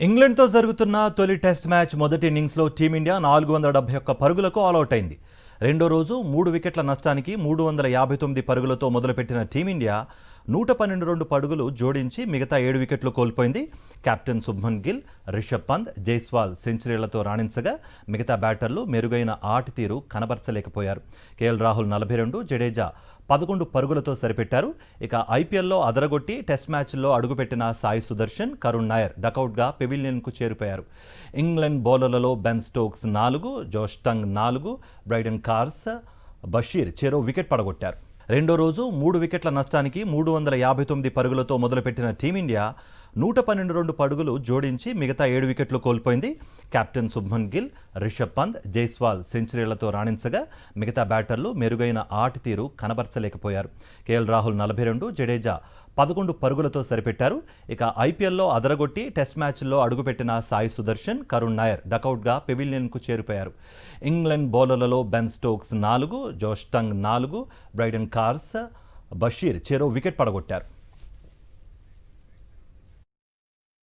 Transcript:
ఇంగ్లాండ్తో జరుగుతున్న తొలి test match మొదటి ఇన్నింగ్స్లో టీమిండియా 471 పరుగులకు ఆలౌట్ అయింది. రెండో రోజు 3 వికెట్ల నష్టానికి 359 పరుగులతో మొదలుపెట్టిన టీమిండియా 112 పరుగులు జోడించి మిగతా 7 వికెట్లు కోల్పోయింది. కెప్టెన్ శుభ్మన్ గిల్, రిషబ్ పంత్, జైస్వాల్ సెంచరీలతో రాణించగా మిగతా బ్యాటర్లు మెరుగైన ఆట తీరు కనబరచలేకపోయారు. కేఎల్ రాహుల్ 42, జడేజా 11 పరుగులతో సరిపెట్టారు. ఇక ఐపీఎల్లో అదరగొట్టి టెస్ట్ మ్యాచ్ల్లో అడుగుపెట్టిన సాయి సుదర్శన్, కరుణ్ నాయర్ డకౌట్గా పెవిలియన్కు చేరిపోయారు. ఇంగ్లాండ్ బౌలర్లలో బెన్ స్టోక్స్ 4, జోష్ టంగ్ 4, బ్రైడన్ కార్స్, బషీర్ చెరో వికెట్ పడగొట్టారు. రెండో రోజు 3 వికెట్ల నష్టానికి 359 పరుగులతో మొదలుపెట్టిన టీమిండియా 112 పరుగులు జోడించి మిగతా 7 వికెట్లు కోల్పోయింది. కెప్టెన్ శుభ్మన్ గిల్, రిషబ్ పంత్, జైస్వాల్ సెంచరీలతో రాణించగా మిగతా బ్యాటర్లు మెరుగైన ఆట తీరు కనబరచలేకపోయారు. కేఎల్ రాహుల్ 42, జడేజా 11 పరుగులతో సరిపెట్టారు. ఇక ఐపీఎల్లో అదరగొట్టి టెస్ట్ మ్యాచ్ల్లో అడుగుపెట్టిన సాయి సుదర్శన్, కరుణ్ నాయర్ డకౌట్గా పెవిలియన్కు చేరిపోయారు. ఇంగ్లాండ్ బౌలర్లలో బెన్ స్టోక్స్ 4, జోష్ టంగ్ 4, బ్రైడన్ కార్స్, బషీర్ చెరో వికెట్ పడగొట్టారు.